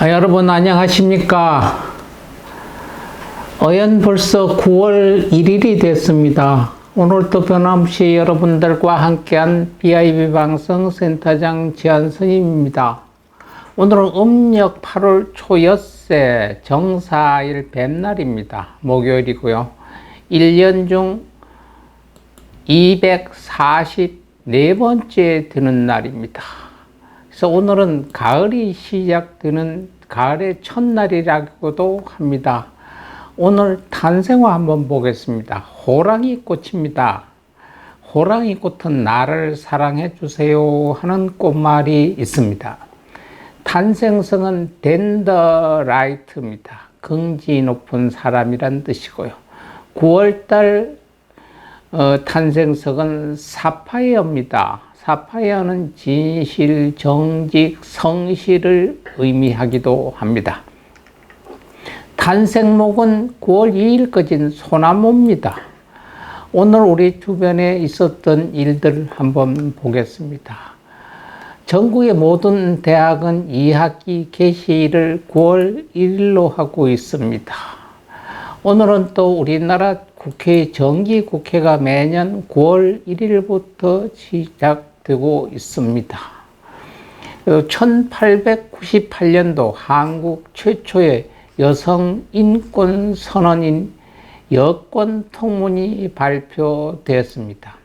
여러분 안녕하십니까? 벌써 9월 1일이 됐습니다. 오늘도 변함없이 여러분들과 함께한 BIB 방송 센터장 지한선임입니다. 오늘은 음력 8월 초엿새 정사일 뱀날입니다. 목요일이고요. 1년 중 244번째 되는 날입니다. 그래서 오늘은 가을이 시작되는 가을의 첫날이라고도 합니다. 오늘 탄생화 한번 보겠습니다. 호랑이 꽃입니다. 호랑이 꽃은 나를 사랑해 주세요 하는 꽃말이 있습니다. 탄생성은 덴더라이트입니다. 긍지 높은 사람이란 뜻이고요. 9월달 탄생석은 사파이어입니다. 사파이어는 진실, 정직, 성실을 의미하기도 합니다. 탄생목은 9월 2일까지는 소나무입니다. 오늘 우리 주변에 있었던 일들 한번 보겠습니다. 전국의 모든 대학은 2학기 개시일을 9월 1일로 하고 있습니다. 오늘은 또 우리나라 국회 정기국회가 매년 9월 1일부터 시작되고 있습니다. 1898년도 한국 최초의 여성 인권 선언인 여권 통문이 발표되었습니다.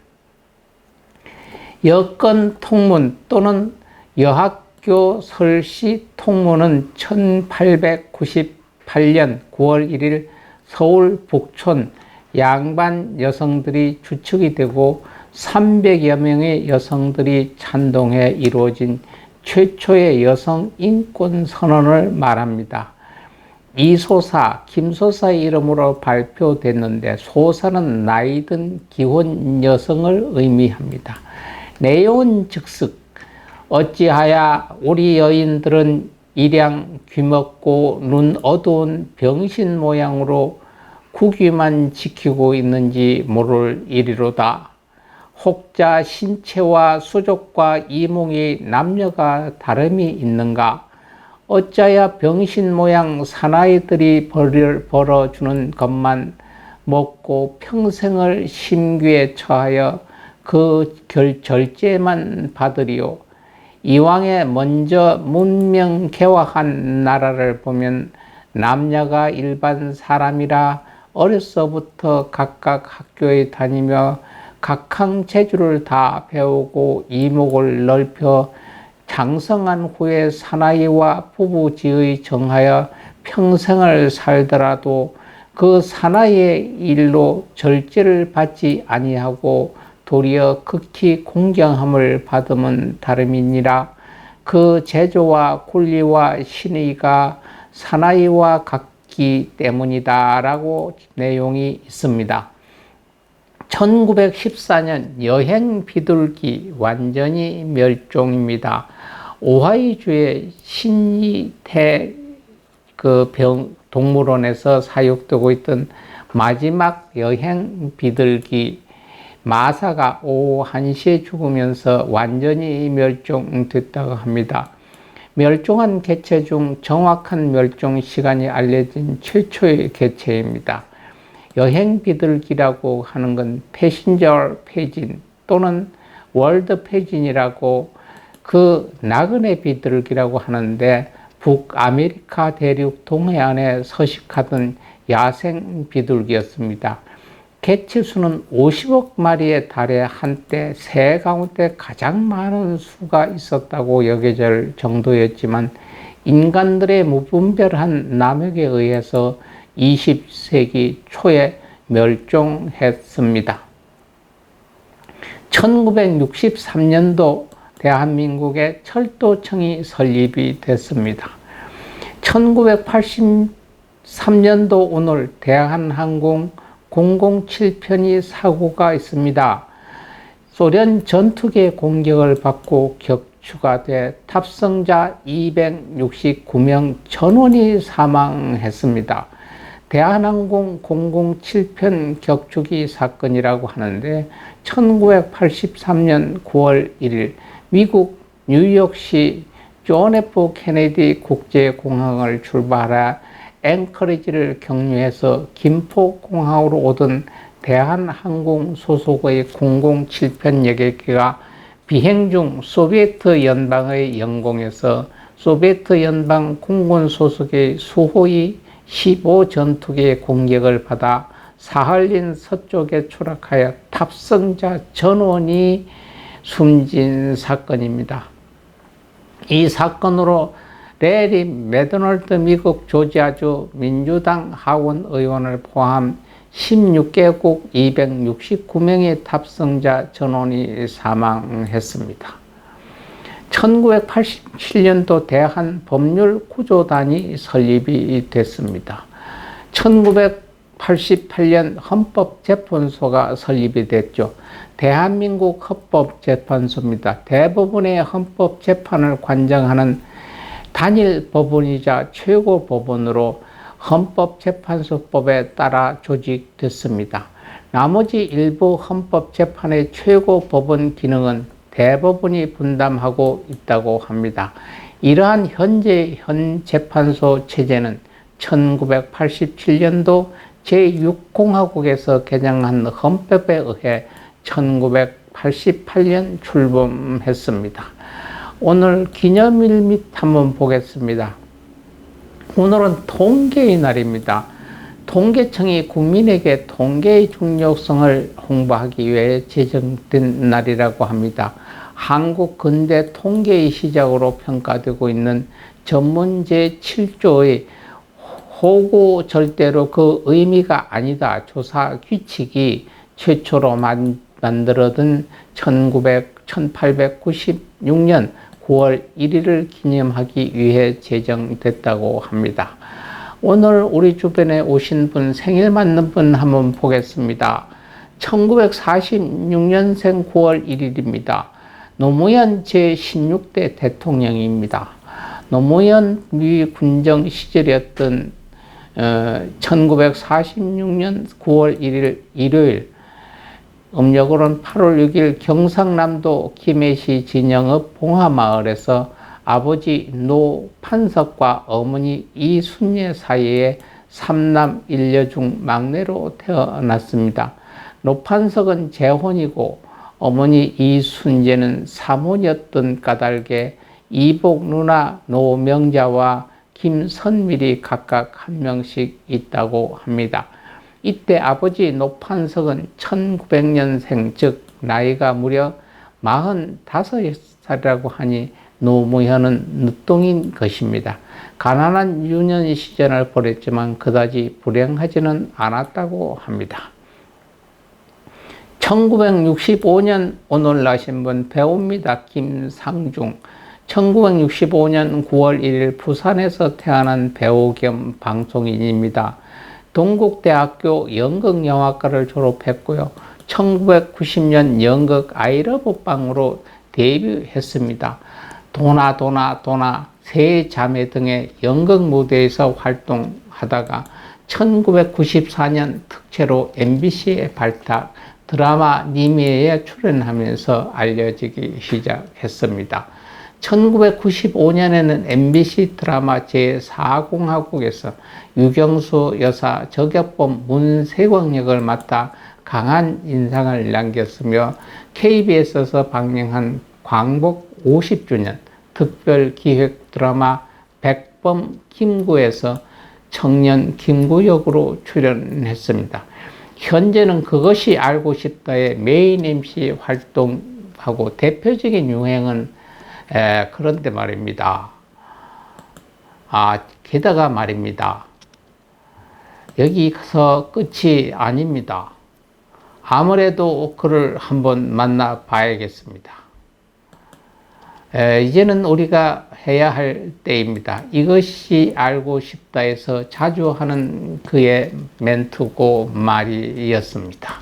여권 통문 또는 여학교 설시 통문은 1898년 9월 1일 서울 북촌 양반 여성들이 주축이 되고 300여 명의 여성들이 찬동해 이루어진 최초의 여성 인권 선언을 말합니다. 이소사, 김소사의 이름으로 발표됐는데 소사는 나이든 기혼 여성을 의미합니다. 내용은 즉석 어찌하여 우리 여인들은 일양 귀먹고 눈 어두운 병신 모양으로 국위만 지키고 있는지 모를 일이로다. 혹자 신체와 수족과 이몽이 남녀가 다름이 있는가? 어찌하여 병신 모양 사나이들이 벌어주는 것만 먹고 평생을 심귀에 처하여 그 절제만 받으리요. 이왕에 먼저 문명 개화한 나라를 보면 남녀가 일반 사람이라 어려서부터 각각 학교에 다니며 각항 재주를 다 배우고 이목을 넓혀 장성한 후에 사나이와 부부지의 정하여 평생을 살더라도 그 사나이의 일로 절제를 받지 아니하고 도리어 극히 공경함을 받으면 다름이니라. 그 제조와 권리와 신의가 사나이와 같기 때문이다 라고 내용이 있습니다. 1914년 여행 비둘기 완전히 멸종입니다. 오하이주의 신이태 동물원에서 사육되고 있던 마지막 여행 비둘기 마사가 오후 1시에 죽으면서 완전히 멸종됐다고 합니다. 멸종한 개체 중 정확한 멸종 시간이 알려진 최초의 개체입니다. 여행 비둘기라고 하는 건 패신저 페이진 또는 월드 페이진이라고 그 나그네 비둘기라고 하는데 북아메리카 대륙 동해안에 서식하던 야생 비둘기였습니다. 개체 수는 50억 마리에 달해 한때 새 가운데 가장 많은 수가 있었다고 여겨질 정도였지만 인간들의 무분별한 남역에 의해서 20세기 초에 멸종했습니다. 1963년도 대한민국의 철도청이 설립이 됐습니다. 1983년도 오늘 대한항공 007편이 사고가 있습니다. 소련 전투기의 공격을 받고 격추가 돼 탑승자 269명 전원이 사망했습니다. 대한항공 007편 격추기 사건이라고 하는데 1983년 9월 1일 미국 뉴욕시 존 F 케네디 국제공항을 출발해 앵커리지를 경유해서 김포공항으로 오던 대한항공 소속의 007편 여객기가 비행 중 소비에트 연방의 영공에서 소비에트 연방 공군 소속의 수호이 15 전투기의 공격을 받아 사할린 서쪽에 추락하여 탑승자 전원이 숨진 사건입니다. 이 사건으로 레리 맥도널드 미국 조지아주 민주당 하원 의원을 포함 16개국 269명의 탑승자 전원이 사망했습니다. 1987년도 대한법률구조단이 설립이 됐습니다. 1988년 헌법재판소가 설립이 됐죠. 대한민국 헌법재판소입니다. 대부분의 헌법재판을 관장하는 단일 법원이자 최고 법원으로 헌법재판소법에 따라 조직됐습니다. 나머지 일부 헌법재판의 최고 법원 기능은 대법원이 분담하고 있다고 합니다. 이러한 현 재판소 체제는 1987년도 제6공화국에서 개정한 헌법에 의해 1988년 출범했습니다. 오늘 기념일 및 한번 보겠습니다. 오늘은 통계의 날입니다. 통계청이 국민에게 통계의 중요성을 홍보하기 위해 제정된 날이라고 합니다. 한국 근대 통계의 시작으로 평가되고 있는 전문 제7조의 호구 절대로 그 의미가 아니다 조사 규칙이 최초로 만들어진 1896년 9월 1일을 기념하기 위해 제정됐다고 합니다. 오늘 우리 주변에 오신 분, 생일 맞는 분 한번 보겠습니다. 1946년생 9월 1일입니다. 노무현 제16대 대통령입니다. 노무현 미 군정 시절이었던 1946년 9월 1일 일요일, 음력으로는 8월 6일 경상남도 김해시 진영읍 봉하마을에서 아버지 노판석과 어머니 이순예 사이에 3남 1녀 중 막내로 태어났습니다. 노판석은 재혼이고 어머니 이순예는 사모였던 까닭에 이복 누나 노명자와 김선밀이 각각 한 명씩 있다고 합니다. 이때 아버지 노판석은 1900년생, 즉 나이가 무려 45살이라고 하니 노무현은 늦둥인 것입니다. 가난한 유년 시절을 보냈지만 그다지 불행하지는 않았다고 합니다. 1965년 오늘 나신 분 배우입니다. 김상중. 1965년 9월 1일 부산에서 태어난 배우 겸 방송인입니다. 동국대학교 연극영화과를 졸업했고요. 1990년 연극 아이러브방으로 데뷔했습니다. 도나, 세 자매 등의 연극 무대에서 활동하다가 1994년 특채로 MBC에 발탁, 드라마 니미에 출연하면서 알려지기 시작했습니다. 1995년에는 MBC 드라마 제4공화국에서 유경수 여사 저격범 문세광 역을 맡아 강한 인상을 남겼으며 KBS에서 방영한 광복 50주년 특별 기획 드라마 백범 김구에서 청년 김구 역으로 출연했습니다. 현재는 그것이 알고 싶다의 메인 MC 활동하고 대표적인 유행은 그런데 말입니다. 게다가 말입니다. 여기서 끝이 아닙니다. 아무래도 그를 한번 만나 봐야겠습니다. 이제는 우리가 해야 할 때입니다. 이것이 알고 싶다에서 자주 하는 그의 멘트고 말이었습니다.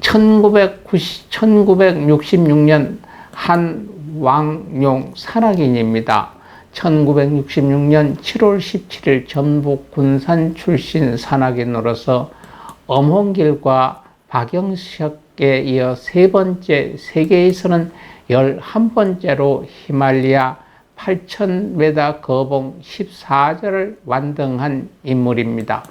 1966년 한왕용 산악인입니다. 1966년 7월 17일 전북 군산 출신 산악인으로서 엄홍길과 박영석에 이어 세 번째, 세계에서는 11번째로 히말리아 8,000m 거봉 14절을 완등한 인물입니다.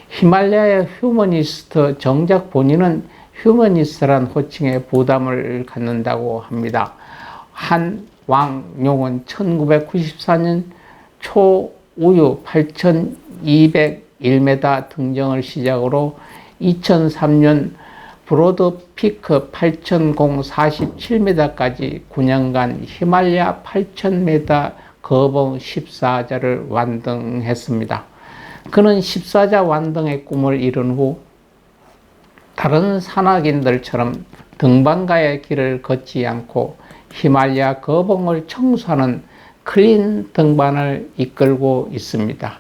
히말라야 휴머니스트, 정작 본인은 휴머니스트란 호칭에 부담을 갖는다고 합니다. 한 왕용은 1994년 초우유 8,201m 등정을 시작으로 2003년 브로드 피크 8,047m까지 9년간 히말라야 8,000m 거봉 14자를 완등했습니다. 그는 14자 완등의 꿈을 이룬 후 다른 산악인들처럼 등반가의 길을 걷지 않고 히말라야 거봉을 청소하는 클린 등반을 이끌고 있습니다.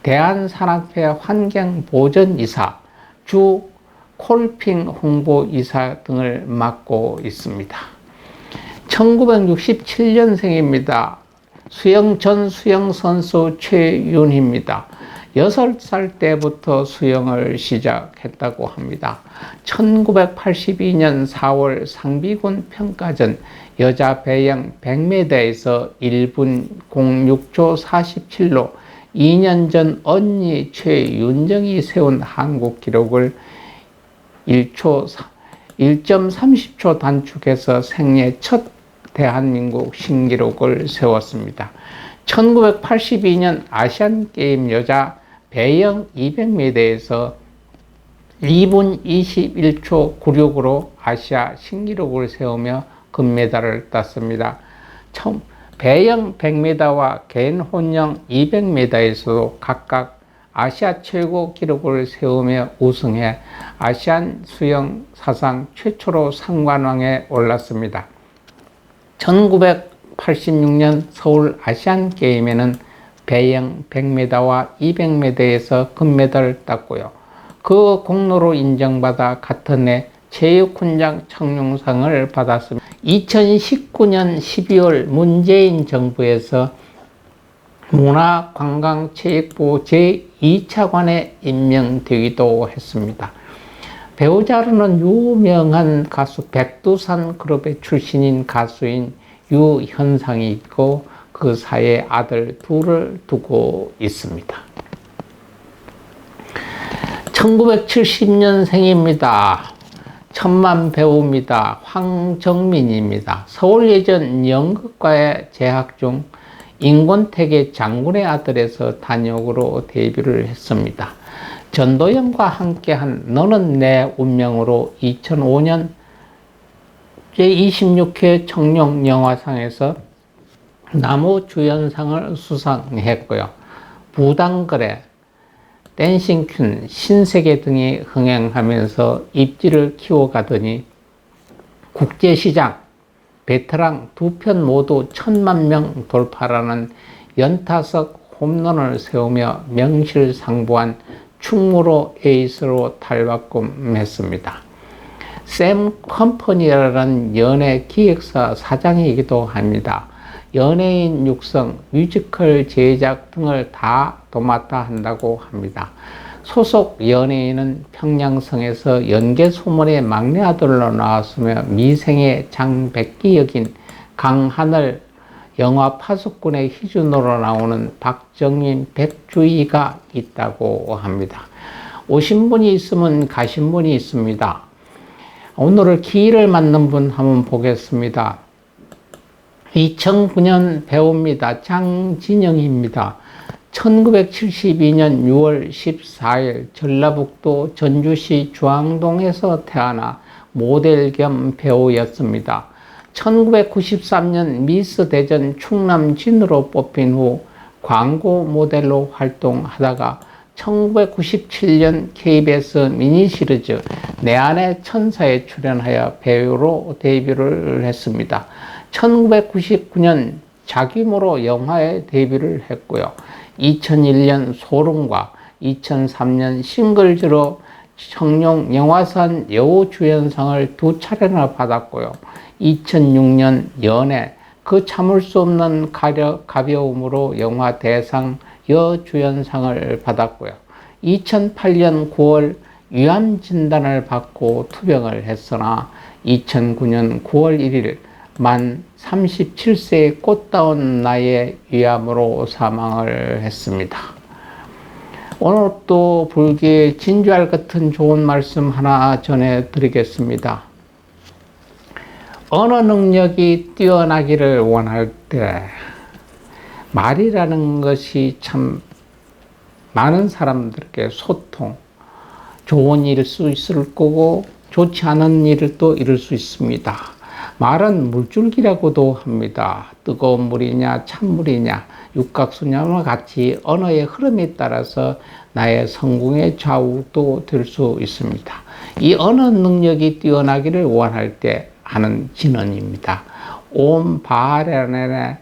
대한산악회 환경보전이사, 주 콜핑 홍보이사 등을 맡고 있습니다. 1967년생입니다. 전 수영선수 최윤희입니다. 6살 때부터 수영을 시작했다고 합니다. 1982년 4월 상비군 평가전 여자 배영 100m에서 1분 06초 47로 2년 전 언니 최윤정이 세운 한국 기록을 1.30초 단축해서 생애 첫 대한민국 신기록을 세웠습니다. 1982년 아시안게임 여자 배영 200m에서 2분 21초 96으로 아시아 신기록을 세우며 금메달을 땄습니다. 배영 100m와 개인 혼영 200m에서도 각각 아시아 최고 기록을 세우며 우승해 아시안 수영 사상 최초로 상관왕에 올랐습니다. 1986년 서울 아시안 게임에는 배영 100m와 200m에서 금메달을 땄고요. 그 공로로 인정받아 같은 해 체육훈장 청룡상을 받았습니다. 2019년 12월 문재인 정부에서 문화관광체육부 제2차관에 임명되기도 했습니다. 배우자로는 유명한 가수 백두산 그룹의 출신인 가수인 유현상이 있고 그 사이에 아들 둘을 두고 있습니다. 1970년생입니다. 천만 배우입니다. 황정민입니다. 서울예전 연극과에 재학 중 인권택의 장군의 아들에서 단역으로 데뷔를 했습니다. 전도연과 함께한 너는 내 운명으로 2005년 제26회 청룡영화상에서 나무주연상을 수상했고요. 부당거래, 댄싱퀸, 신세계 등이 흥행하면서 입지를 키워가더니 국제시장, 베테랑 두 편 모두 1,000만 돌파라는 연타석 홈런을 세우며 명실상부한 충무로 에이스로 탈바꿈했습니다. 샘 컴퍼니라는 연예 기획사 사장이기도 합니다. 연예인 육성, 뮤지컬 제작 등을 다 도맡아 한다고 합니다. 소속 연예인은 평양성에서 연개소문의 막내 아들로 나왔으며 미생의 장백기 역인 강하늘, 영화 파수꾼의 희준으로 나오는 박정민, 백주희가 있다고 합니다. 오신 분이 있으면 가신 분이 있습니다. 오늘을 기회를 맞는 분 한번 보겠습니다. 2009년 배우입니다. 장진영입니다. 1972년 6월 14일 전라북도 전주시 주앙동에서 태어나 모델 겸 배우였습니다. 1993년 미스 대전 충남진으로 뽑힌 후 광고 모델로 활동하다가 1997년 KBS 미니 시리즈 내 안의 천사에 출연하여 배우로 데뷔를 했습니다. 1999년 자기모로 영화에 데뷔를 했고요. 2001년 소름과 2003년 싱글즈로 청룡 영화산 여우주연상을 2차례나 받았고요. 2006년 연애 그 참을 수 없는 가벼움으로 영화 대상 여주연상을 받았고요. 2008년 9월 위암 진단을 받고 투병을 했으나 2009년 9월 1일 만 37세의 꽃다운 나이에 위암으로 사망을 했습니다. 오늘 또 불교의 진주알 같은 좋은 말씀 하나 전해드리겠습니다. 언어 능력이 뛰어나기를 원할 때 말이라는 것이 참 많은 사람들에게 소통, 좋은 일일 수 있을 거고 좋지 않은 일을 또 이룰 수 있습니다. 말은 물줄기라고도 합니다. 뜨거운 물이냐 찬물이냐 육각수냐와 같이 언어의 흐름에 따라서 나의 성공의 좌우도 될 수 있습니다. 이 언어 능력이 뛰어나기를 원할 때 하는 진언입니다. 옴 바라네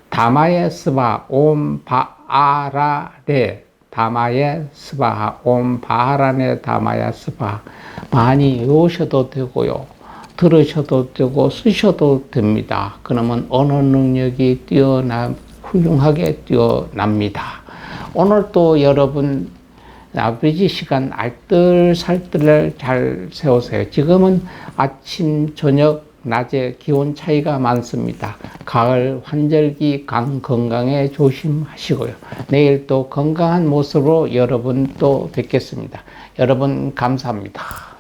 다마예 스바 옴 바아라레 다마예 스바하 옴 바하라네 다마야 스바. 많이 외우셔도 되고요, 들으셔도 되고 쓰셔도 됩니다. 그러면 언어 능력이 훌륭하게 뛰어납니다. 오늘 또 여러분 아버지 시간 알뜰살뜰을 잘 세우세요. 지금은 아침 저녁 낮에 기온 차이가 많습니다. 가을 환절기 강 건강에 조심하시고요. 내일 또 건강한 모습으로 여러분 또 뵙겠습니다. 여러분 감사합니다.